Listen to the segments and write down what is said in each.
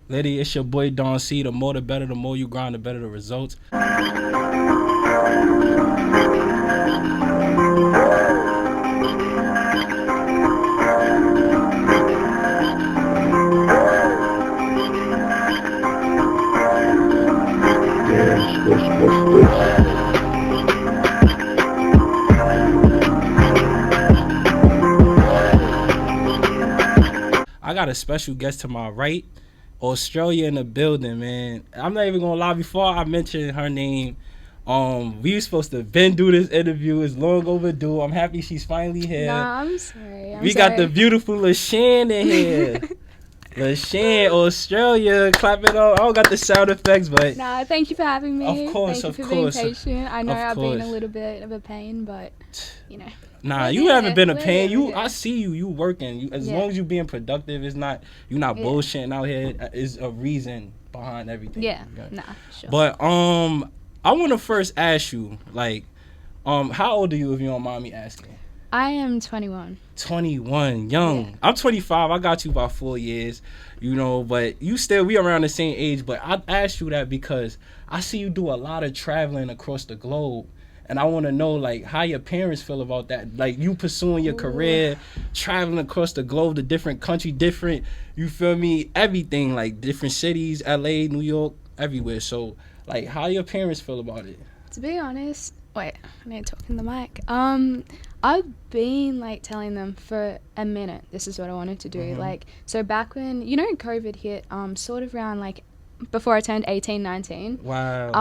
Liddy, it's your boy Don C. The more the better, the more you grind, the better the results. I got a special guest to my right. Australia in the building, man. I'm not even gonna lie. Before I mention her name, we were supposed to do this interview. It's long overdue. I'm happy she's finally here. Nah, I'm sorry. We got the beautiful Lishan in here. Lishan, Australia, clap it up. I don't got the sound effects, but nah, thank you for having me. Of course, thank of you for course. being patient. I know Of I've been a course. little bit of a pain, but you know. Nah, We're you here. haven't been a We're pain. here. I see you. You working. As Yeah. long as you being productive, you're not Yeah. bullshitting out here. Is a reason behind everything. Yeah, Okay. nah, sure. But I want to first ask you, like, how old are you, if you don't mind me asking? I am 21. 21, young. Yeah. I'm 25. I got you about 4 years, but we around the same age. But I asked you that because I see you do a lot of traveling across the globe. And I want to know, like, how your parents feel about that. Like, you pursuing your career, traveling across the globe to different countries, you feel me, everything, like, different cities, L.A., New York, everywhere. So, like, how your parents feel about it? To be honest, wait, I need to talk in the mic. I've been, like, telling them for a minute this is what I wanted to do. Mhm. Like, so back when, COVID hit, sort of around, like, before I turned 18, 19. Wow.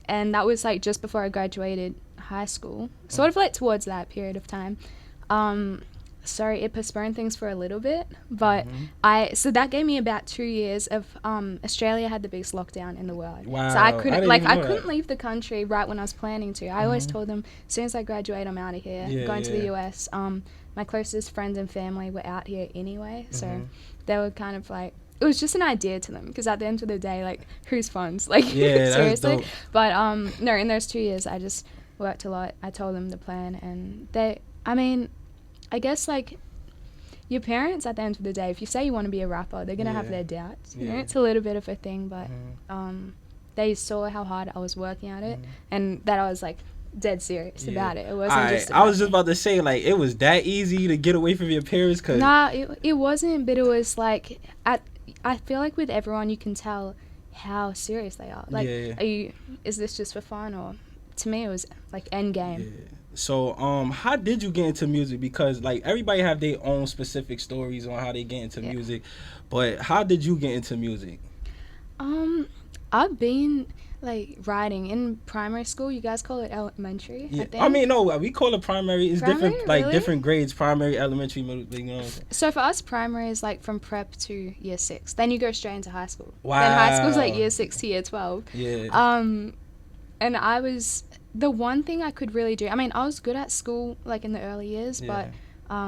And that was, like, just before I graduated high school. Sort of, like, towards that period of time. Sorry, it postponed things for a little bit, but so that gave me about 2 years of Australia had the biggest lockdown in the world. Wow. So I didn't couldn't even know couldn't that. leave the country right when I was planning to. I always told them as soon as I graduate I'm out of here, Yeah, going to the yeah. US. My closest friends and family were out here anyway, so Mhm. they were kind of like, it was just an idea to them because at the end of the day, like, who's funds? Like, Yeah, that's seriously. dope. But no, in those 2 years I just worked a lot. I told them the plan, and I guess, like, your parents at the end of the day, if you say you want to be a rapper, they're gonna have Yeah. their doubts. You know, Yeah. it's a little bit of a thing, but Mhm. they saw how hard I was working at it, Mhm. and that I was, like, dead serious Yeah. about it. It wasn't Alright, just I was just about about to say, like, it was that easy to get away from your parents? Cause Nah, it wasn't, but it was like I feel like with everyone you can tell how serious they are. Like, Yeah. is this just for fun, or to me it was like end game. Yeah. So, how did you get into music? Because, like, everybody have their own specific stories on how they get into Yeah. music, but how did you get into music? I've been, like, writing in primary school. You guys call it elementary, Yeah. I think. I mean, no, we call it primary. It's Primary? different, like, Really? different grades, primary, elementary, middle, you know what I'm saying? So for us, primary is, like, from prep to year 6. Then you go straight into high school. Wow. Then high school's, like, year 6 to year 12. Yeah. And the one thing I could really do, I mean, I was good at school, like, in the early years, Yeah. but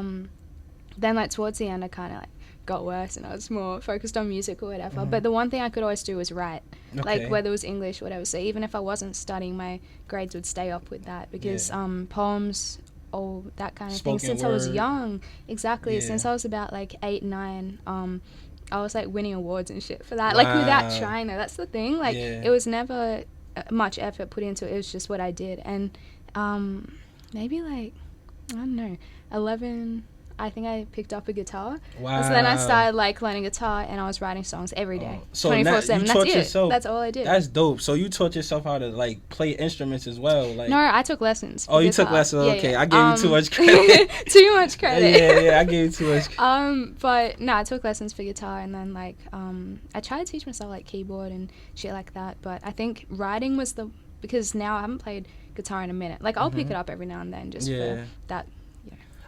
then, like, towards the end, I kind of, like, got worse, and I was more focused on music or whatever. Mhm. But the one thing I could always do was write, Okay. like, whether it was English or whatever. So even if I wasn't studying, my grades would stay up with that because poems, all that kind of thing. Spoken Since I was word. young, exactly. Yeah. Since I was about, like, 8, 9, I was, like, winning awards and shit for that. Like, without Wow. trying, though. That's the thing. Like, Yeah. it was never much effort put into it. It was just what I did. And maybe, like, I don't know, 11, I think I picked up a guitar. Wow. So then I started, like, learning guitar, and I was writing songs every day, So now 24/7. you That's taught it. yourself- That's all I did. That's dope. So you taught yourself how to, like, play instruments as well, like. No, I took lessons. Oh, for you took guitar. lessons. Yeah, Okay, yeah. I gave you too much credit. Too much credit. Yeah, I gave you too much. But no, I took lessons for guitar, and then, like, I tried to teach myself, like, keyboard and shit like that. But I think writing was because now I haven't played guitar in a minute. Like, I'll pick it up every now and then just Yeah. for that.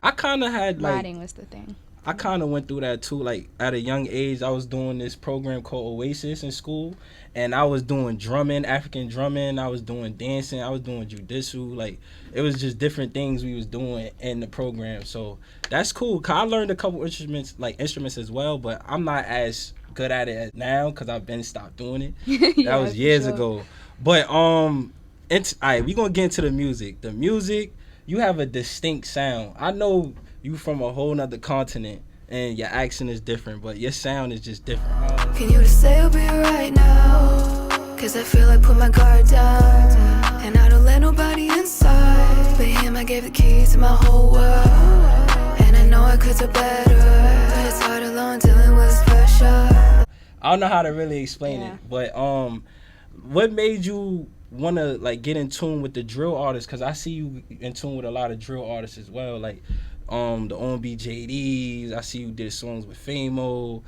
I kind of had, like, Writing was the thing. I kind of went through that too. Like, at a young age, I was doing this program called Oasis in school, and I was doing drumming, African drumming. I was doing dancing. I was doing jujitsu. Like, it was just different things we was doing in the program. So that's cool. 'Cause I learned a couple instruments as well, but I'm not as good at it as now because I've been stopped doing it. Yeah, That was for years sure. ago. But alright, we gonna get into the music. The music, you have a distinct sound. I know you from a whole nother continent and your accent is different, but your sound is just different. Can you just say Cause I feel like put my guard down, and I don't let nobody inside. But him, I gave the keys to my whole world, and I know I could do better, but it's hard alone dealing with pressure. I don't know how to really explain it, but what made you want to like get in tune with the drill artists? Because I see you in tune with a lot of drill artists as well, like the OMB JayDees. I see you did songs with Famo,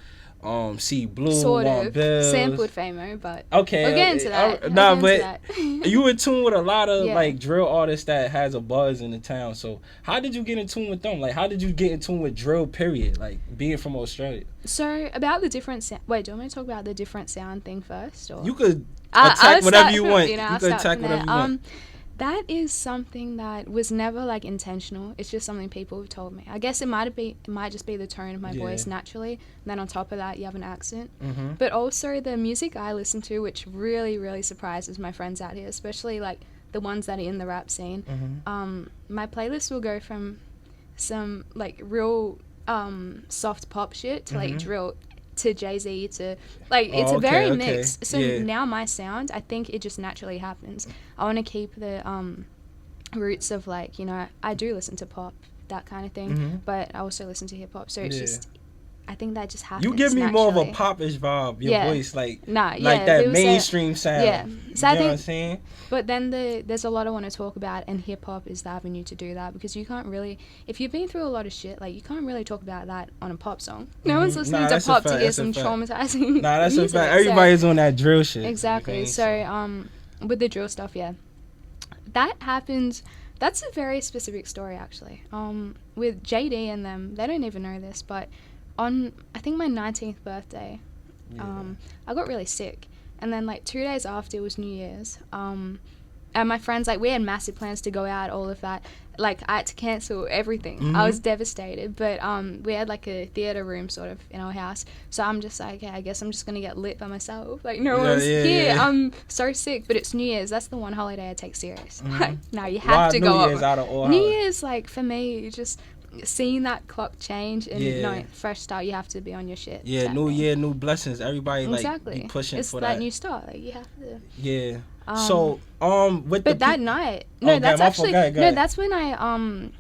C Blue, Sort Want of Bills. sampled Famo, but okay, we'll get into that. You in tune with a lot of Yeah. like drill artists that has a buzz in the town. So how did you get in tune with them? Like how did you get in tune with drill? Period. Like being from Australia. So about the different wait, do you want me to talk about the different sound thing first, or You could attack whatever you want. You I'll could start attack from whatever there. you want. That is something that was never like intentional. It's just something people have told me. I guess it might just be the tone of my voice naturally. And then on top of that, you have an accent. Mm-hmm. But also the music I listen to, which really, really surprises my friends out here, especially like the ones that are in the rap scene. Mm-hmm. My playlist will go from some like real soft pop shit to like drill to Jay-Z to like it's a very mix. So now my sound, I think it just naturally happens. I want to keep the roots of like, you know, I do listen to pop, that kind of thing, but I also listen to hip hop. So it's just, I think that just happens. You give me naturally. more of a popish vibe. Your voice, like like that people say- mainstream sound. Yeah. So you I know think, what I'm saying? but then there's a lot I want to talk about, and hip hop is the avenue to do that, because you can't really, if you've been through a lot of shit, like you can't really talk about that on a pop song. No one's listening to pop to hear some traumatizing. Nah, that's music, a fact. Everybody's on that drill shit. Exactly. So with the drill stuff, that happens. That's a very specific story, actually. With JayDee and them, they don't even know this, but on, I think, my 19th birthday, I got really sick. And then, like, 2 days after, it was New Year's. And my friends, like, we had massive plans to go out, all of that. Like, I had to cancel everything. I was devastated. But we had, like, a theatre room, sort of, in our house. So I'm just like, okay, I guess I'm just going to get lit by myself. Like, no one's here. I'm so sick. But it's New Year's. That's the one holiday I take serious. Like, no, you have to go up. New Year's, like, for me, just seeing that clock change and knowing fresh start, you have to be on your shit. Yeah, new year, new blessings. Everybody, like, be pushing it's for that. that. New start. Like, you have to. Yeah. So, with but that night, that's actually that's when I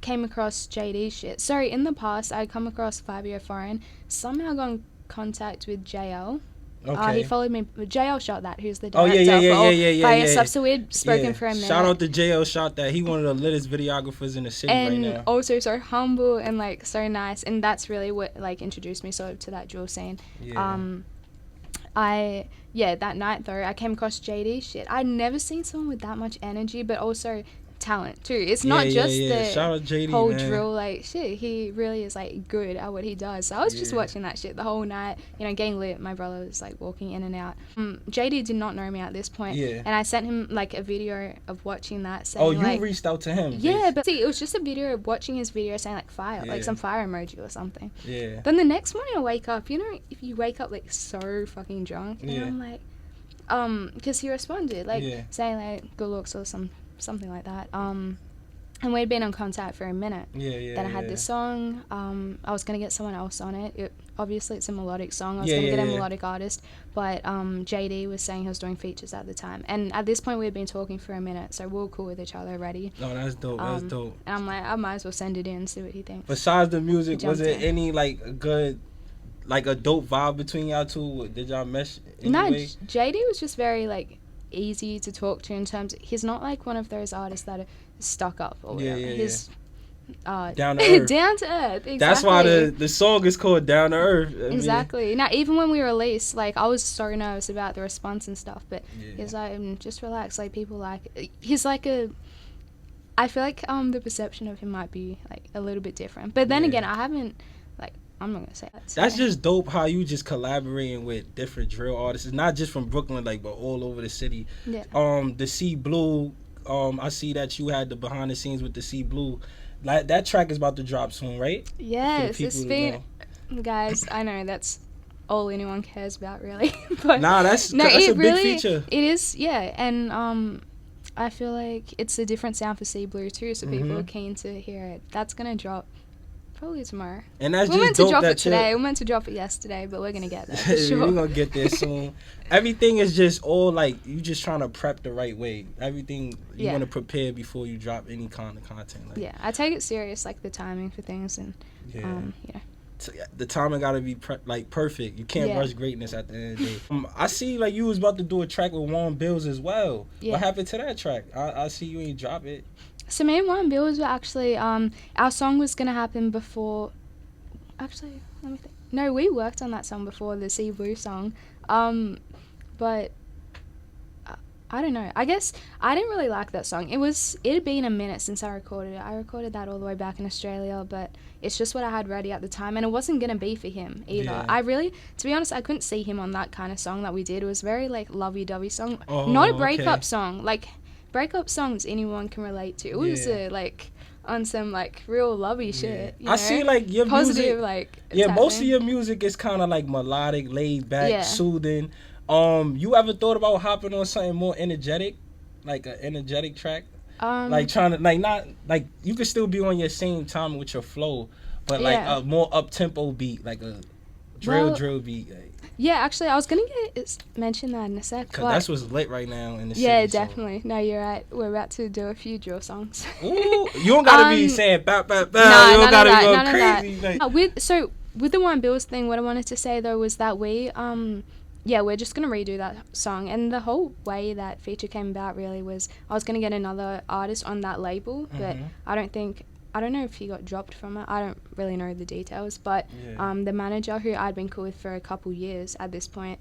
came across JayDee shit. Sorry, in the past I come across 5 Year Foreign. Somehow got in contact with JL. Okay. He followed me. JL shot that. Who's the director for all Fire Stuff. So we had spoken for a minute. Shout out to JL shot that. He one of the littest videographers in the city right now. And also so humble and like so nice. And that's really what like introduced me sort of to that drill scene. Yeah. That night though, I came across JayDee shit. I'd never seen someone with that much energy, but also talent too. It's not just the Shout out JayDee, whole man. drill like shit. He really is like good at what he does. So I was just watching that shit the whole night, you know, getting lit. My brother was like walking in and out. JayDee did not know me at this point, and I sent him like a video of watching that. Saying, you like, reached out to him? Yeah, but see, it was just a video of watching his video saying like fire, like some fire emoji or something. Yeah. Then the next morning I wake up, you know, if you wake up like so fucking drunk, and I'm like, because he responded like saying like good looks or something like that. And we'd been in contact for a minute. Then I had this song. I was going to get someone else on it. Obviously, it's a melodic song. I was going to get a melodic artist. But JayDee was saying he was doing features at the time. And at this point, we had been talking for a minute. So we were cool with each other already. Oh, that's dope. That's dope. And I'm like, I might as well send it in and see what he thinks. Besides the music, was there any, like, good, like, a dope vibe between y'all two? Did y'all mesh anyway? No, JayDee was just very, like, easy to talk to in terms of, he's not like one of those artists that are stuck up or whatever. He's down to earth. Down to earth, exactly. That's why the song is called Down to Earth. Exactly. Now, even when we released, like, I was so nervous about the response and stuff, but he's like, just relax, like, people like it. He's like I feel like the perception of him might be, like, a little bit different. But then again, I haven't, like, I'm not gonna say that. So. That's just dope how you just collaborating with different drill artists. It's not just from Brooklyn, like, but all over the city. Yeah. The C Blue, I see that you had the behind the scenes with the C Blue. Like, that track is about to drop soon, right? Yes, it's been, guys. I know that's all anyone cares about, really. But that's a big feature. It is, yeah, and I feel like it's a different sound for C Blue too, so people are keen to hear it. That's gonna drop Probably tomorrow. And that's we're just meant to dope drop that it today. We're meant to drop it yesterday, but we're gonna get there for sure. We're gonna get there soon. Everything is just all like you just trying to prep the right way. Everything you want to prepare before you drop any kind of content. Like, yeah, I take it serious, like the timing for things, and the timing gotta be perfect. You can't rush greatness at the end of the day. I see like you was about to do a track with Warren Bills as well. Yeah. What happened to that track? I see you ain't drop it. So me and Warren Bills were actually our song was gonna happen before. Actually, let me think. No, we worked on that song before, the Sea Blue song. But I don't know. I guess I didn't really like that song. It had been a minute since I recorded it. I recorded that all the way back in Australia, but it's just what I had ready at the time, and it wasn't gonna be for him either. Yeah. I really, to be honest, I couldn't see him on that kind of song that we did. It was very like lovey-dovey song, not a breakup song. Like breakup songs anyone can relate to. It was like on some like real lovey shit. You know? I see like your positive music, most of your music is kind of like melodic, laid back, soothing. You ever thought about hopping on something more energetic, like an energetic track? Like trying to not you could still be on your same time with your flow, but like a more up tempo beat, like a drill beat. Like. Yeah, actually, I was gonna mention that in a sec. Cause that's what's lit right now in the city. Yeah, definitely. So. No, you're right. We're about to do a few drill songs. Ooh, you don't gotta be saying bap bap bap. You don't gotta go crazy. With the Warren Bills thing, what I wanted to say though was that we're just going to redo that song. And the whole way that feature came about really was I was going to get another artist on that label, but I don't know if he got dropped from it. I don't really know the details, but the manager, who I'd been cool with for a couple years at this point,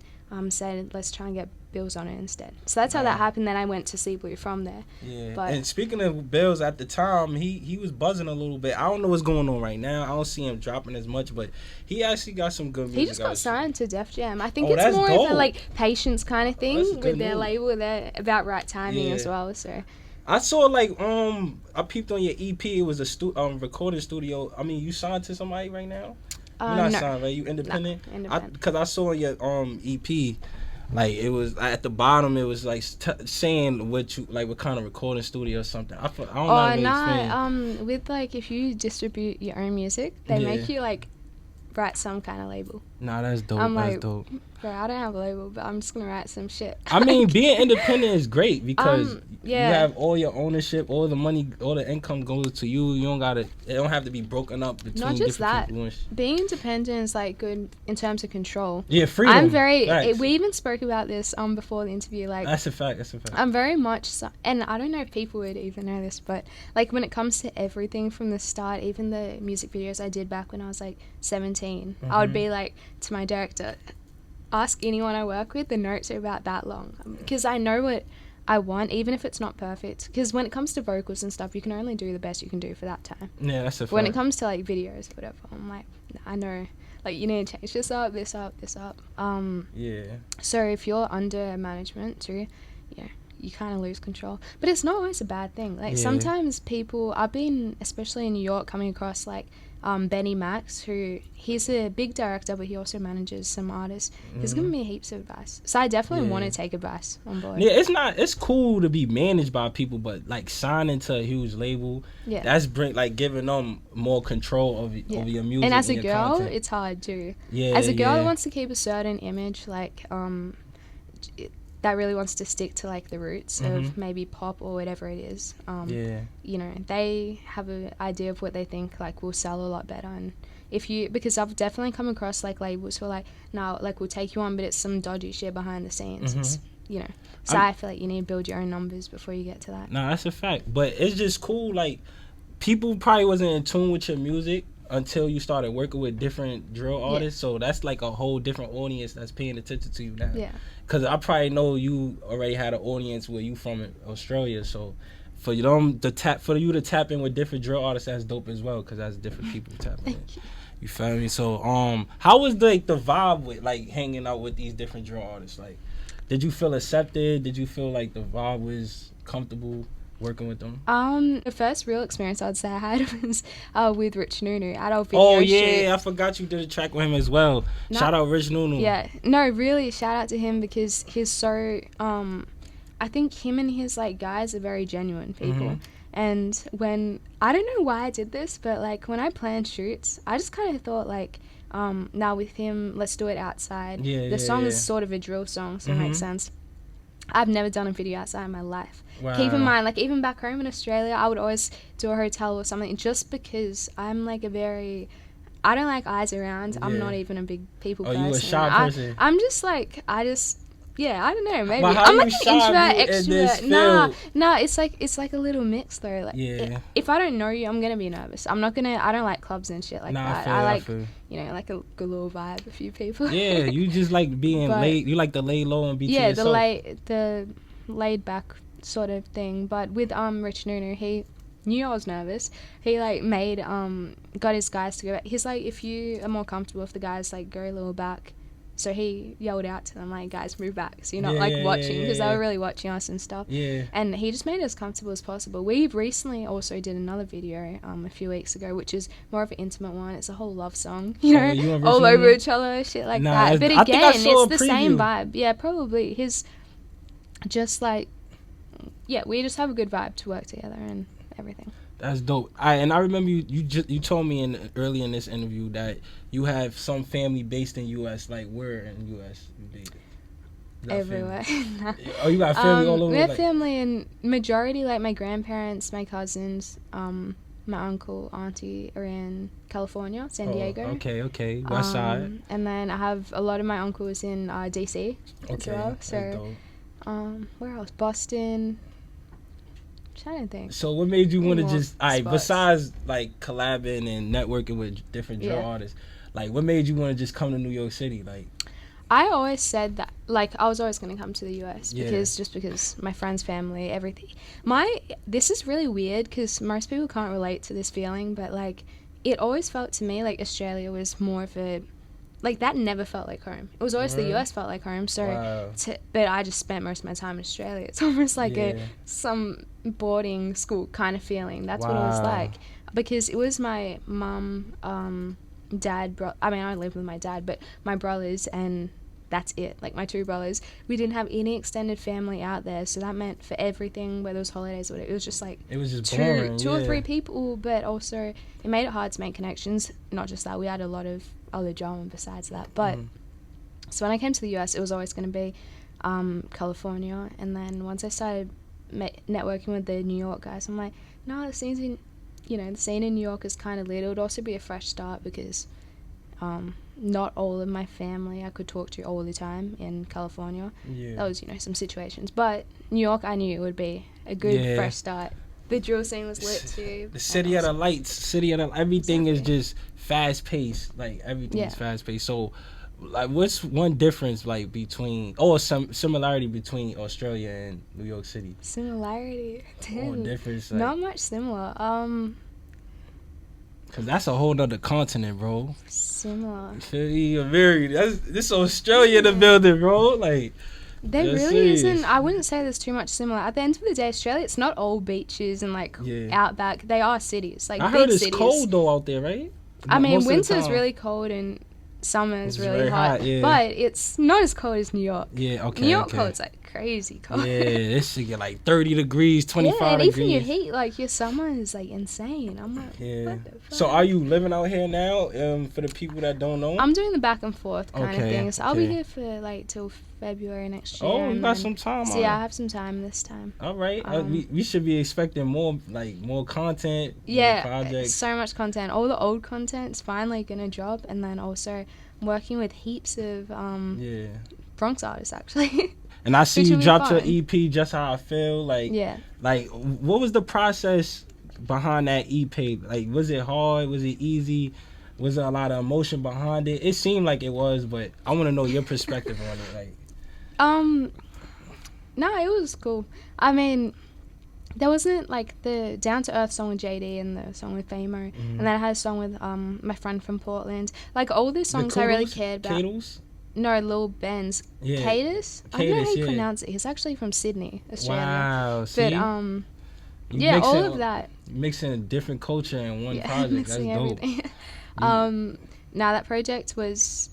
said, let's try and get Bills on it instead. So that's how that happened. Then I went to Sea Blue from there. Yeah. But, and speaking of Bills, at the time, he was buzzing a little bit. I don't know what's going on right now. I don't see him dropping as much, but he actually got some good music. He just got signed to Def Jam. I think it's more of a like patience kind of thing with their label. They're about right timing as well. So I saw like I peeped on your EP. It was a recording studio. I mean, you signed to somebody right now? You're not signed, right? You independent? No, independent. Because I saw your EP. Like it was at the bottom, it was like saying what kind of recording studio or something. I don't know. With like if you distribute your own music, they make you like write some kind of label. Nah, that's dope. That's dope. Bro, I don't have a label, but I'm just gonna write some shit. I mean, being independent is great because you have all your ownership, all the money, all the income goes to you. You don't gotta. It don't have to be broken up between not just different that. people. Being independent is like good in terms of control. Yeah, freedom. I'm very. We even spoke about this before the interview. Like that's a fact. I'm very much, and I don't know if people would even know this, but like when it comes to everything from the start, even the music videos I did back when I was like 17, I would be like to my director, ask anyone I work with, the notes are about that long because I know what I want, even if it's not perfect, because when it comes to vocals and stuff, you can only do the best you can do for that time. Yeah, that's a fact. When it comes to like videos or whatever, I'm like, I know, like you need to change this up. So if you're under management too, you kind of lose control, but it's not always a bad thing. Like sometimes people, I've been, especially in New York, coming across like Benny Max, who he's a big director, but he also manages some artists. He's given me heaps of advice, so I definitely want to take advice on board. Yeah, it's cool to be managed by people, but like signing to a huge label, that's giving them more control over your music. And as a your girl, content. it's hard too. As a girl that wants to keep a certain image, like that really wants to stick to like the roots of maybe pop or whatever it is. You know, they have an idea of what they think like will sell a lot better. And because I've definitely come across like labels who are like, no, like we'll take you on, but it's some dodgy shit behind the scenes. It's, so I feel like you need to build your own numbers before you get to that. No, that's a fact. But it's just cool. Like people probably wasn't in tune with your music until you started working with different drill artists. So that's like a whole different audience that's paying attention to you now. Yeah. Because I probably know you already had an audience where you from Australia. So for you to tap in with different drill artists, that's dope as well. Because that's different people tapping in. You feel me? So how was the vibe with like hanging out with these different drill artists? Like, did you feel accepted? Did you feel like the vibe was comfortable working with them? The first real experience I'd say I had was with Rich Nunu at our video shoot. I forgot you did a track with him as well. Shout out Rich Nunu. Yeah, no, really shout out to him because he's so I think him and his like guys are very genuine people. And when, I don't know why I did this, but like when I planned shoots, I just kind of thought like, now with him, let's do it outside. The song is sort of a drill song, so it makes sense. I've never done a video outside in my life. Wow. Keep in mind, like even back home in Australia, I would always do a hotel or something just because I'm like I don't like eyes around. I'm not even a big people person. Oh, you a shy person? I'm just like, I don't know, maybe. But how I'm you like an shy introvert, extrovert. Nah, it's like a little mix though. Like, if I don't know you, I'm gonna be nervous. I don't like clubs and shit like that. I like, you know, like a good little vibe, a few people. Yeah, you just like being laid. You like to lay low and be to yourself. the laid back sort of thing. But with Rich Nuno, he knew I was nervous. He like got his guys to go back. He's like, if you are more comfortable if the guys like go a little back. So he yelled out to them like, guys, move back, so you're not watching, because they were really watching us and stuff. And he just made it as comfortable as possible. We've recently also did another video a few weeks ago, which is more of an intimate one. It's a whole love song, you know, all over each other, shit like that. But again, it's the same vibe. Yeah, probably. His just like, we just have a good vibe to work together and everything. That's dope. And I remember you told me early in this interview that you have some family based in U.S. Like where in U.S. you dated? Everywhere. Oh, you got family all over? We have family in majority, like my grandparents, my cousins, my uncle, auntie are in California, San Diego. Okay. West side. And then I have a lot of my uncles in D.C. as well. So, where else? Boston. I don't think. So what made you want to just, besides like collabing and networking with different drill artists, like what made you want to just come to New York City? Like, I always said that, like, I was always going to come to the US because my friends, family, everything. This is really weird because most people can't relate to this feeling, but like it always felt to me like Australia was more of a, like that never felt like home. It was always the US felt like home. So, but I just spent most of my time in Australia. It's almost like some boarding school kind of feeling. That's what it was like, because it was my mum, dad. I lived with my dad, but my brothers, and that's it. Like my two brothers, we didn't have any extended family out there, so that meant for everything, whether it was holidays or whatever, it was just like two or three people. But also, it made it hard to make connections. Not just that, we had a lot of other drama besides that. But so when I came to the US, it was always going to be California, and then once I started networking with the New York guys, I'm like, no, the scene in New York is kind of lit. It would also be a fresh start because not all of my family I could talk to all the time in California. That was, some situations. But New York, I knew it would be a good fresh start. The drill scene was lit too. The city of the lights, everything is just fast paced. Like everything is fast paced. So, like, what's one difference like between, some similarity between Australia and New York City? Similarity, difference. Like, not much similar. Cause that's a whole other continent, bro. Similar. This Australia in the building, bro. Like. There really isn't. I wouldn't say there's too much similar. At the end of the day, Australia, it's not all beaches and like outback. They are cities, like I big heard it's cities. cold though out there, right? I mean, winter's really cold and summer's really hot. But it's not as cold as New York. Yeah, okay. New York cold's like crazy cold. Yeah, this shit get like 30 degrees, 25 and degrees. even your heat, like your summer is like insane. I'm like, what the fuck? So are you living out here now? For the people that don't know, I'm doing the back and forth kind of thing. So I'll be here for like till February next year. Oh, you got some time. So yeah, I have some time this time. All right, we should be expecting more content. Yeah, more projects. So much content. All the old content's finally gonna drop, and then also I'm working with heaps of Bronx artists actually. And I see you dropped your EP, Just How I Feel. Like, what was the process behind that EP? Like, was it hard? Was it easy? Was there a lot of emotion behind it? It seemed like it was, but I want to know your perspective on it. Like, no, it was cool. I mean, there wasn't like the Down to Earth song with JayDee and the song with Famo, and then I had a song with my friend from Portland. Like all the songs I really cared about. Kadles? No, Lil Ben's. Cadis? I don't know how you pronounce it. He's actually from Sydney, Australia. Wow, see? But, all of that. Mixing a different culture in one project. That's dope. Now that project was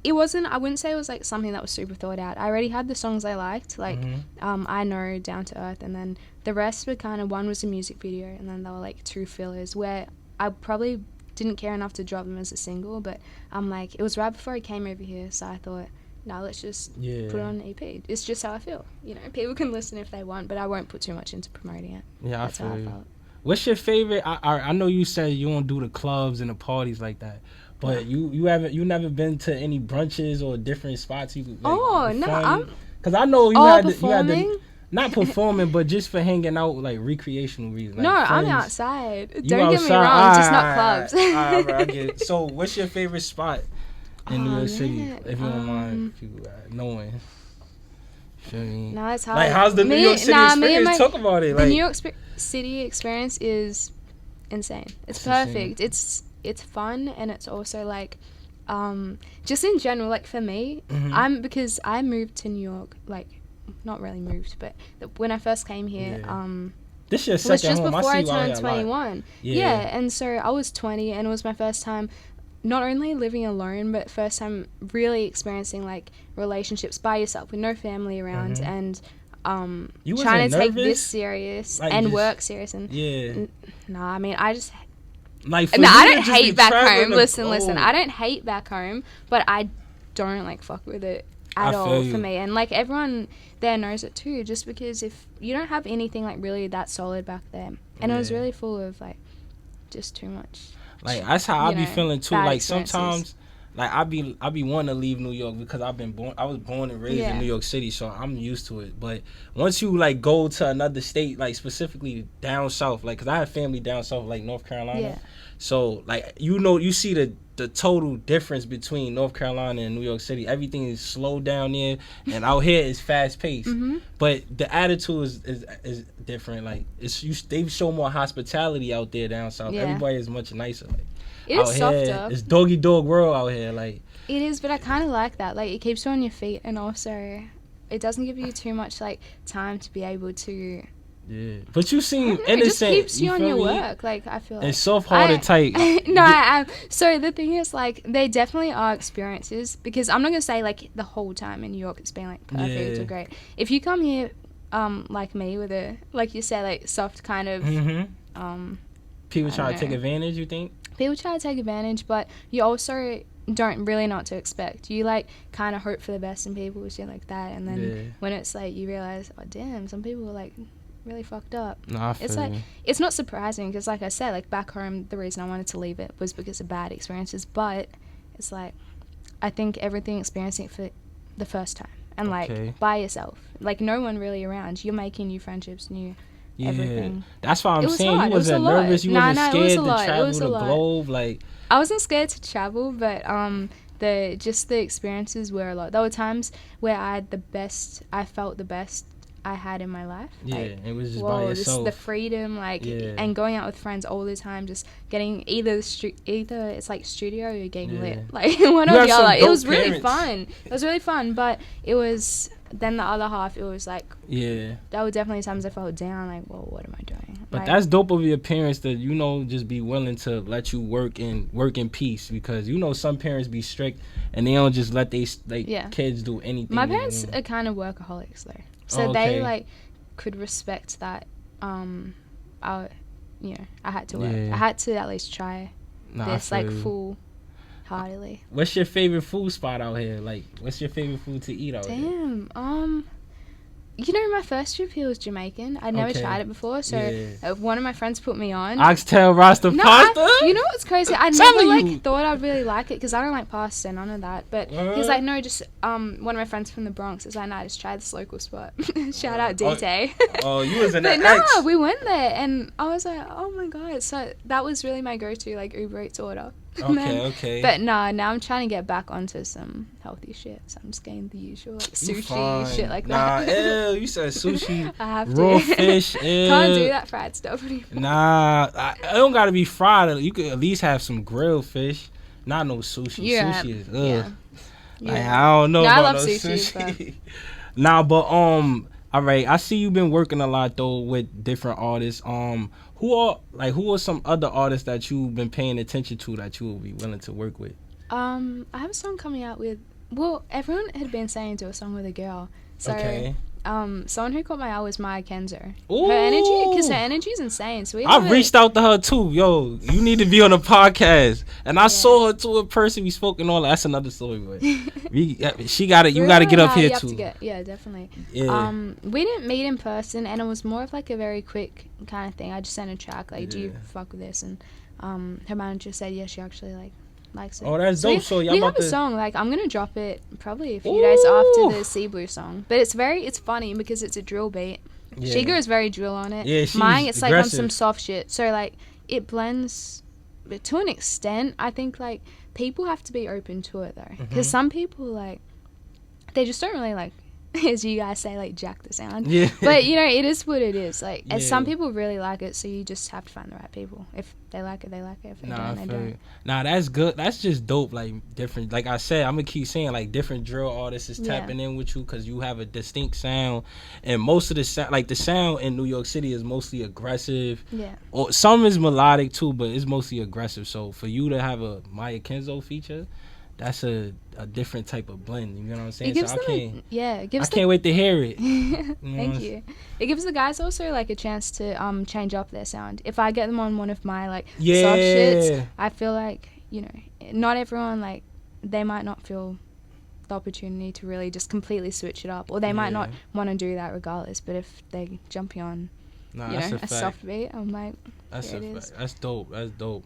it wasn't, I wouldn't say it was like something that was super thought out. I already had the songs I liked, like I Know, Down to Earth, and then the rest were kind of, one was a music video, and then there were like 2 fillers where I probably didn't care enough to drop them as a single, but I'm like, it was right before I came over here, so I thought, no, let's just put it on an EP. It's just how I feel. You know, people can listen if they want, but I won't put too much into promoting it. Yeah, that's I feel how I you. felt. What's your favorite? I know you said you don't do the clubs and the parties like that, but you never been to any brunches or different spots? You like, no, because I know you had performing? Not performing, but just for hanging out, like recreational reasons. Like no, friends. I'm outside. You Don't get me wrong, just not clubs. Right, I get it. So, what's your favorite spot in New York City? If you don't mind, people knowing. Feel me? No, it's hard. Like, how's the New York City experience? Talk about it. The New York City experience is insane. It's perfect. Insane. It's fun, and it's also like, just in general, like for me, because I moved to New York, like, not really moved, but when I first came here, this your second was just home. before I see you out turned here 21. Yeah, and so I was 20, and it was my first time not only living alone, but first time really experiencing like relationships by yourself with no family around, and trying to take this serious like and work serious. And I mean, I just like. I don't hate back home. Listen, I don't hate back home, but I don't like fuck with it at all for me. And like everyone there knows it too, just because if you don't have anything like really that solid back there, and it was really full of like just too much. Like that's how I be feeling too. Like sometimes, like I be wanting to leave New York because I was born and raised in New York City, so I'm used to it. But once you like go to another state, like specifically down south, like because I have family down south, like North Carolina, so like you see the total difference between North Carolina and New York City. Everything is slowed down there, and out here is fast paced. But the attitude is different. Like they show more hospitality out there down south. Everybody is much nicer. Like it is softer. It's doggy dog world out here. Like it is, but I kind of like that. Like it keeps you on your feet, and also it doesn't give you too much like time to be able to. Yeah, but you seem innocent. It just keeps you on your work. Like I feel like it's soft-hearted tight. No, I am. So the thing is, like, they definitely are experiences because I'm not gonna say like the whole time in New York it's been like perfect or great. If you come here, like me with a like you say like soft kind of, people try to take advantage. You think? People try to take advantage, but you also don't really know what to expect. You like kind of hope for the best in people, shit like that, and then when it's like you realize, oh damn, some people are like really fucked up. It's like it's not surprising because like I said, like back home the reason I wanted to leave it was because of bad experiences, but it's like I think everything experiencing it for the first time and like by yourself, like no one really around, you're making new friendships, new everything. That's why I'm saying you wasn't nervous, you wasn't scared to travel the globe. Like I wasn't scared to travel, but the experiences were a lot. There were times where I felt the best I had in my life. Like, it was just by yourself. Just the freedom, like, and going out with friends all the time, just getting either it's like studio or getting lit, like one or the other. It was really fun. It was really fun, but it was then the other half. It was like there were definitely times I felt down, like, well, what am I doing? But like, that's dope of your parents to just be willing to let you work in peace, because some parents be strict and they don't just let they kids do anything. My parents are kind of workaholics though. So they like could respect that. I had to work. I had to at least try this like full heartedly. What's your favorite food spot out here? Like, what's your favorite food to eat out here? My first trip here was Jamaican. I'd never tried it before, so one of my friends put me on. Oxtail Rasta pasta? You know what's crazy? I never thought I'd really like it because I don't like pasta, none of that. But he's like, no, just one of my friends from the Bronx is like, nah, just try this local spot. Shout out DT. You was in that But we went there and I was like, oh my god. So that was really my go-to, like Uber Eats order. Okay. But now I'm trying to get back onto some healthy shit. So I'm just getting the usual like sushi, shit like that. Ew, you said sushi. I have raw to. Fish. Ew. Can't do that fried stuff anymore. Nah, I don't gotta be fried. You could at least have some grilled fish. Not no sushi. Sushi is ugh. Like, I don't know about I love no sushi. Nah, but all right. I see you've been working a lot though with different artists. Who are some other artists that you've been paying attention to that you will be willing to work with? I have a song coming out with Well, everyone had been saying do a song with a girl. So, Okay. Someone who caught my eye was Maya Kenzo. Ooh. Because her energy's insane. So I reached out to her too. Yo, you need to be on the podcast. And I saw her to in person. We spoke and all that. That's another story. But she got it. You got to get up here too. Yeah, definitely. Yeah. We didn't meet in person, and it was more of like a very quick kind of thing. I just sent a track like, do you fuck with this? And her manager said, yeah, she actually likes it. Oh, that's dope. So we have a song. Like, I'm gonna drop it probably a few days after the Sea Blue song. But it's funny because it's a drill beat. Yeah. She goes very drill on it. Yeah, she's Mine, it's aggressive. like on some soft shit. So like it blends, but to an extent. I think like people have to be open to it though, because some people like they just don't really like, as you guys say, like jack the sound. Yeah. But you know, it is what it is. Like, and some people really like it, so you just have to find the right people. If they like it, they like it. If they don't, they don't. Nah, that's good. That's just dope. Like different. Like I said, I'm gonna keep saying like different drill artists is tapping in with you because you have a distinct sound, and most of the sound, like the sound in New York City, is mostly aggressive. Yeah. Or some is melodic too, but it's mostly aggressive. So for you to have a Maya Kenzo feature, that's a different type of blend. You know what I'm saying? It gives so them I can't wait to hear it. Thank you. It gives the guys also like a chance to change up their sound. If I get them on one of my like soft shits, I feel like, you know, not everyone, like, they might not feel the opportunity to really just completely switch it up, or they might not want to do that regardless. But if they jump you on, a soft beat, I'm like, that's a fact. That's dope. That's dope.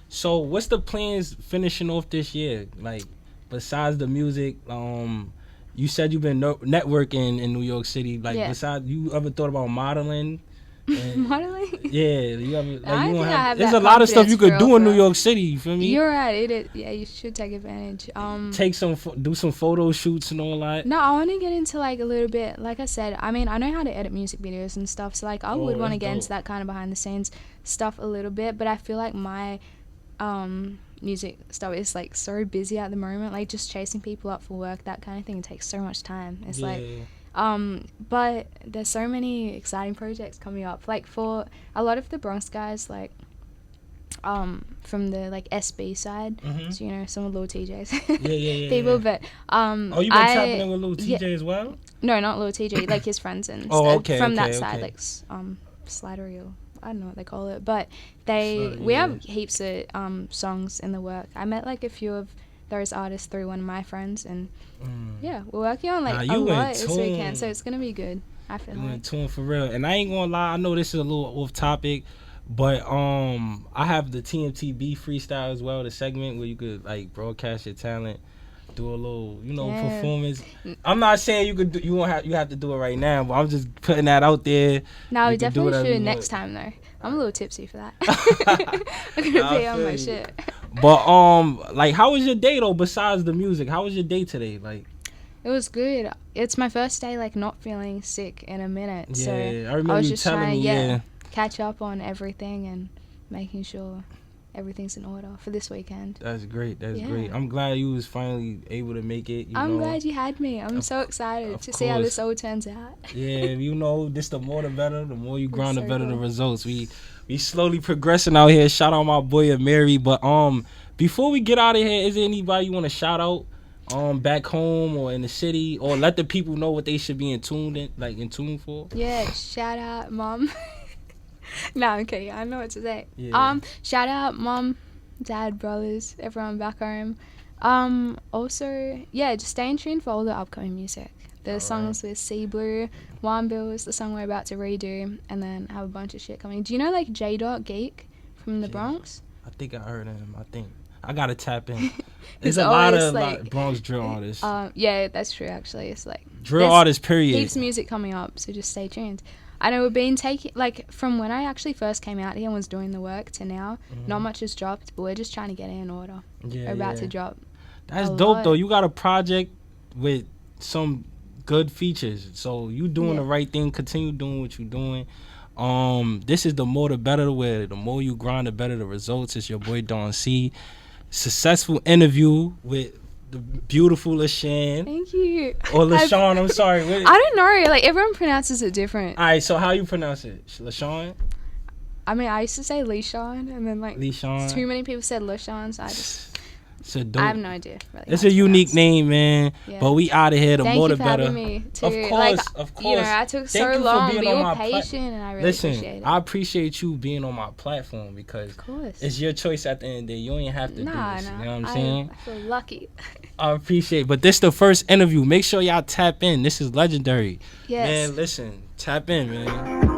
So what's the plans finishing off this year? Like, besides the music, you said you've been networking in New York City. Like, besides, you ever thought about modeling? Modeling? Yeah, you ever, like, I you think I have there's that a lot of stuff you could do in New real. York City. You feel me? You're right. It is. Yeah, you should take advantage. Do some photo shoots and all that. No, I want to get into like a little bit. Like I said, I mean, I know how to edit music videos and stuff. So like, I would want to get into that kind of behind the scenes stuff a little bit. But I feel like my music stuff is like so busy at the moment. Like just chasing people up for work, that kind of thing takes so much time. It's like. But there's so many exciting projects coming up. Like for a lot of the Bronx guys, like from the like SB side, so you know some of Lil TJ's people. But you've been tapping in with Lil TJ as well? No, not Lil TJ, like his friends and from that side, like slidery, or I don't know what they call it. But we have heaps of songs in the work. I met like a few of those artists through one of my friends, and we're working on like a lot this weekend, so it's gonna be good. I feel like. Tune for real. And I ain't gonna lie, I know this is a little off topic, but I have the TMTB freestyle as well, the segment where you could like broadcast your talent, do a little, performance. I'm not saying you could do, you have to do it right now, but I'm just putting that out there. No, we definitely should next time though. I'm a little tipsy for that. I'm gonna be on my shit. But like, how was your day though? Besides the music, how was your day today? Like, it was good. It's my first day like not feeling sick in a minute. Yeah, so I remember I was you just telling trying me. catch up on everything and making sure everything's in order for this weekend. That's great. That's great. I'm glad you was finally able to make it. I'm glad you had me. I'm so excited to see how this all turns out. Yeah, this the more the better. The more you grind, the better the results. We slowly progressing out here. Shout out my boy Amiri. But before we get out of here, is there anybody you want to shout out back home or in the city, or let the people know what they should be in tune for? Yeah, shout out mom. No, okay, I know what to say. Yeah. Shout out mom, dad, brothers, everyone back home. Also, just stay in tune for all the upcoming music. The songs with Sea Blue, Wambill is the song we're about to redo, and then have a bunch of shit coming. Do you know like Geek from the Bronx? I think I heard of him. I think I gotta tap in. There's a lot of Bronx drill artists. Yeah, that's true. Actually, it's like drill artists. Period. Heaps of music coming up, so just stay tuned. I know we've been taking, like, from when I actually first came out here and was doing the work to now, not much has dropped, but we're just trying to get it in order. We're about to drop. That's dope, though. You got a project with some good features, so you doing the right thing. Continue doing what you're doing. This is the more the better, where the more you grind, the better the results. It's your boy Don C. Successful interview with the beautiful Lishan. Thank you. Or Lishan, I'm sorry. I don't know. Like, everyone pronounces it different. All right, so how you pronounce it? Lishan? I mean, I used to say Lishan, and then, like, Lishan. too many people said Lishan, so I just It's a dope. I have no idea. Really It's how a to unique pronounce. name, man. Yeah. But we out of here. The Thank more you the for better. having me too. Of course, like, of course. You know, I took Thank so you for long, being but on you my were patient, and I really Listen, appreciate it. I appreciate you being on my platform because Of course. it's your choice at the end of the day. You ain't have to do Nah, this. nah. You know what I'm saying? I feel lucky. I appreciate it. But this the first interview. Make sure y'all tap in. This is legendary. Yes. Man, listen. Tap in, man.